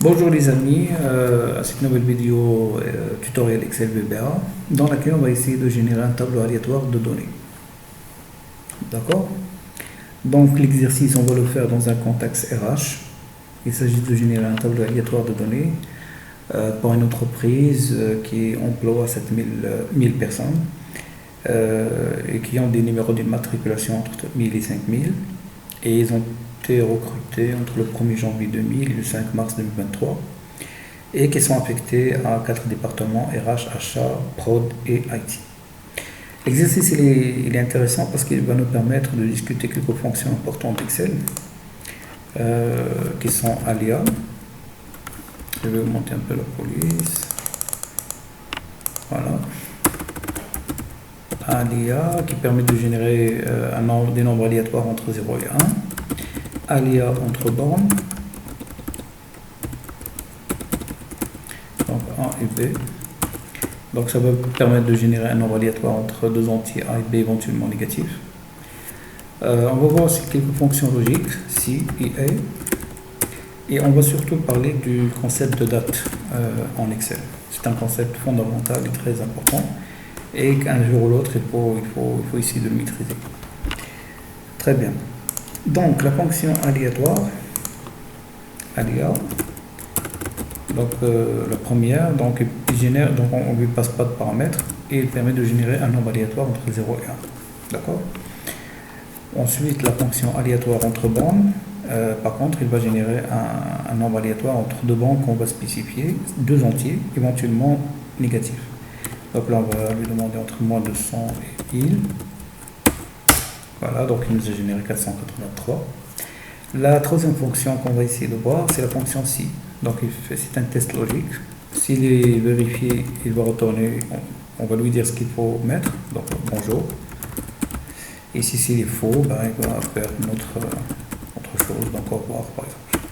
Bonjour les amis, à cette nouvelle vidéo tutoriel Excel VBA dans laquelle on va essayer de générer un tableau aléatoire de données. D'accord? Donc l'exercice on va le faire dans un contexte RH. Il s'agit de générer un tableau aléatoire de données pour une entreprise qui emploie 7000 personnes et qui ont des numéros d'immatriculation entre 1000 et 5000 et ils ont été recrutés entre le 1er janvier 2000 et le 5 mars 2023 et qui sont affectés à 4 départements RH, achat, prod et IT. L'exercice il est intéressant parce qu'il va nous permettre de discuter quelques fonctions importantes d'Excel qui sont aléas. Je vais augmenter un peu la police. Voilà. Aléa qui permet de générer des nombres aléatoires entre 0 et 1. Aléa entre bornes, donc A et B. Donc ça va permettre de générer un nombre aléatoire entre deux entiers A et B éventuellement négatifs. On va voir aussi quelques fonctions logiques, si et A. Et on va surtout parler du concept de date en Excel. C'est un concept fondamental et très important. Et qu'un jour ou l'autre, il faut essayer de le maîtriser. Très bien. Donc la fonction aléatoire, aléa, donc la première, donc il génère, donc on ne lui passe pas de paramètres et il permet de générer un nombre aléatoire entre 0 et 1. D'accord? Ensuite la fonction aléatoire entre bandes, par contre il va générer un nombre aléatoire entre deux bandes qu'on va spécifier, deux entiers éventuellement négatifs. Donc là on va lui demander entre moins de 100 et 1000. Voilà, donc il nous a généré 483. La troisième fonction qu'on va essayer de voir, c'est la fonction si. Donc c'est un test logique. S'il est vérifié, il va retourner, on va lui dire ce qu'il faut mettre, donc bonjour. Et si s'il est faux, ben, il va faire autre chose, donc au revoir par exemple.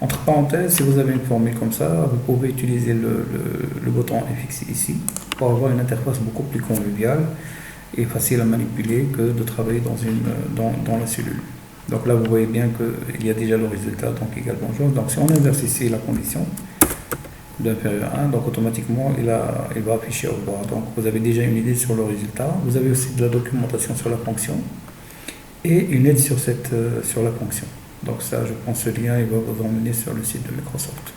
Entre parenthèses, si vous avez une formule comme ça, vous pouvez utiliser le bouton FX ici pour avoir une interface beaucoup plus conviviale et facile à manipuler que de travailler dans la cellule. Donc là vous voyez bien qu'il y a déjà le résultat, donc égal bonjour. Donc si on inverse ici la condition d'inférieur à 1, donc automatiquement il va afficher au revoir. Donc vous avez déjà une idée sur le résultat. Vous avez aussi de la documentation sur la fonction et une aide sur la fonction. Donc ça, je pense que ce lien il va vous emmener sur le site de Microsoft.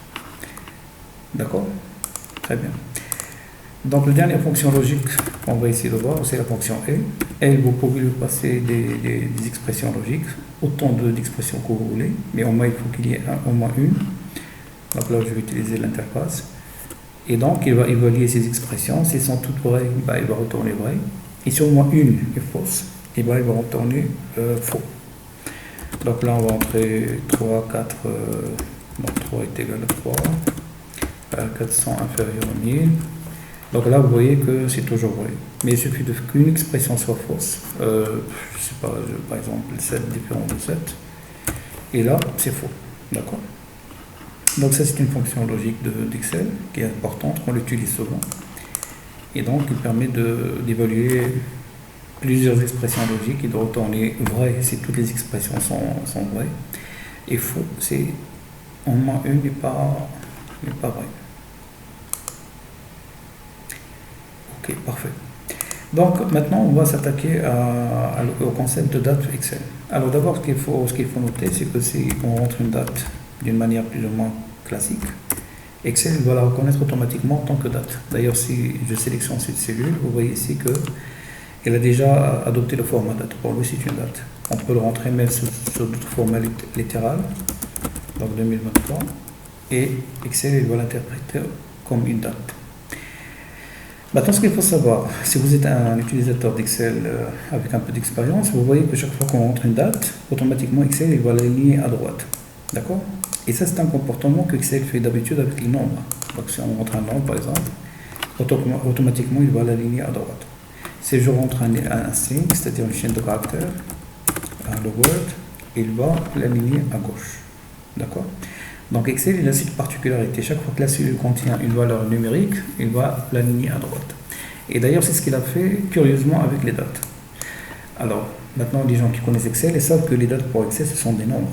D'accord? Très bien. Donc la dernière fonction logique qu'on va essayer de voir, c'est la fonction et. Elle, vous pouvez lui passer des expressions logiques, autant d'expressions que vous voulez, mais au moins il faut qu'il y ait au moins une. Donc là, je vais utiliser l'interface. Et donc, il va évaluer ces expressions. Si elles sont toutes vraies, bah, il va retourner vrai. Et si au moins une est fausse, et bah, il va retourner faux. Donc là, on va entrer 3, 4, donc 3 est égal à 3, 400 inférieur à 1000. Donc là, vous voyez que c'est toujours vrai. Mais il suffit qu'une expression soit fausse. Je ne sais pas, par exemple, 7 différent de 7. Et là, c'est faux. D'accord? Donc ça, c'est une fonction logique d'Excel qui est importante, qu'on l'utilise souvent. Et donc, il permet d'évaluer plusieurs expressions logiques et de retourner vrai si toutes les expressions sont vraies. Et faux, c'est au moins une n'est pas vraie. Ok, parfait. Donc maintenant, on va s'attaquer au concept de date Excel. Alors d'abord, ce qu'il faut noter, c'est que si on rentre une date d'une manière plus ou moins classique, Excel va la reconnaître automatiquement en tant que date. D'ailleurs, si je sélectionne cette cellule, vous voyez ici qu'elle a déjà adopté le format date. Pour lui, c'est une date. On peut le rentrer même sur d'autres formats littéral, donc 2023, et Excel il va l'interpréter comme une date. Maintenant, ce qu'il faut savoir, si vous êtes un utilisateur d'Excel avec un peu d'expérience, vous voyez que chaque fois qu'on rentre une date, automatiquement Excel il va l'aligner à droite. D'accord? Et ça, c'est un comportement que Excel fait d'habitude avec les nombres. Donc, si on rentre un nombre, par exemple, automatiquement, il va l'aligner à droite. Si je rentre un signe, c'est-à-dire une chaîne de caractères, le Word, il va l'aligner à gauche. D'accord? Donc Excel, il a cette particularité. Chaque fois que la cellule contient une valeur numérique, il va l'aligner à droite. Et d'ailleurs, c'est ce qu'il a fait curieusement avec les dates. Alors, maintenant, les gens qui connaissent Excel, ils savent que les dates pour Excel, ce sont des nombres.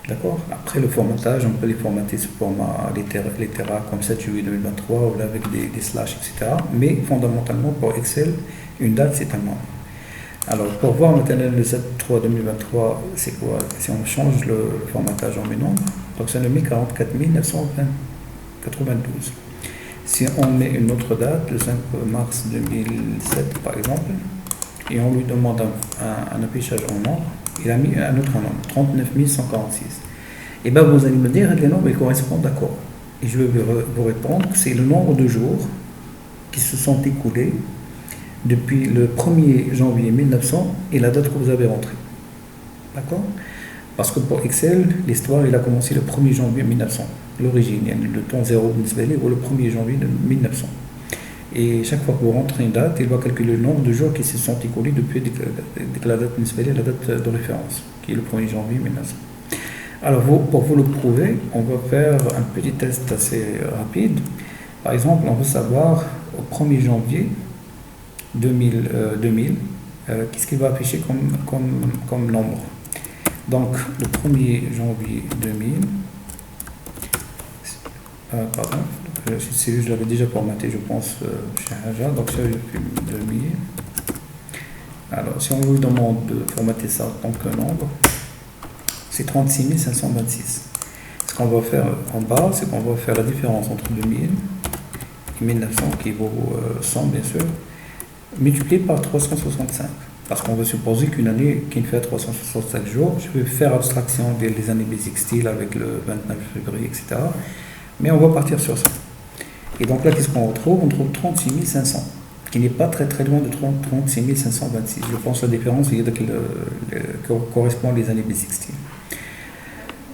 D'accord? Après le formatage, on peut les formater sous format Litera comme 7 juillet 2023 ou là avec des slash, etc. Mais fondamentalement, pour Excel, une date, c'est un nombre. Alors, pour voir maintenant le Z3 2023, c'est quoi? Si on change le formatage en mes nombres, donc ça nous met 44 992. Si on met une autre date, le 5 mars 2007 par exemple, et on lui demande un affichage en nombre, il a mis un autre nombre, 39 146. Et bien vous allez me dire, les nombres ils correspondent, d'accord. Et je vais vous répondre que c'est le nombre de jours qui se sont écoulés depuis le 1er janvier 1900 et la date que vous avez rentrée. D'accord? Parce que pour Excel, l'histoire il a commencé le 1er janvier 1900. L'origine, le temps zéro ou le 1er janvier 1900. Et chaque fois que vous rentrez une date, il va calculer le nombre de jours qui se sont écoulés depuis la date municipale et la date de référence, qui est le 1er janvier 1900. Alors, pour vous le prouver, on va faire un petit test assez rapide. Par exemple, on veut savoir au 1er janvier 2000, qu'est-ce qu'il va afficher comme nombre. Donc, le 1er janvier 2000, pardon, je l'avais déjà formaté, je pense, chez Haja, donc ça, j'ai fait 2000. Alors, si on vous demande de formater ça en tant que nombre, c'est 36 526. Ce qu'on va faire en bas, c'est qu'on va faire la différence entre 2000 et 1900, qui vaut 100 bien sûr, multiplié par 365. Parce qu'on veut supposer qu'une année qui fait 365 jours, je vais faire abstraction des années bissextiles avec le 29 février, etc. Mais on va partir sur ça. Et donc là, qu'est-ce qu'on retrouve? On trouve 36 500, qui n'est pas très très loin de 36 526. Je pense que la différence, il y a que correspond les années bissextiles.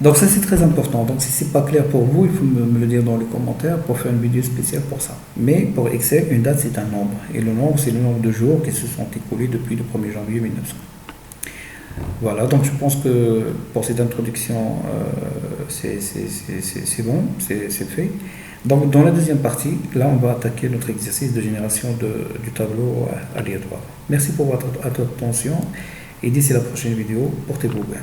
Donc ça c'est très important. Donc si c'est pas clair pour vous, il faut me le dire dans les commentaires pour faire une vidéo spéciale pour ça. Mais pour Excel, une date c'est un nombre. Et le nombre c'est le nombre de jours qui se sont écoulés depuis le 1er janvier 1900. Voilà, donc je pense que pour cette introduction, c'est bon, c'est fait. Donc dans la deuxième partie, là on va attaquer notre exercice de génération du tableau aléatoire. Merci pour votre attention et d'ici la prochaine vidéo, portez-vous bien.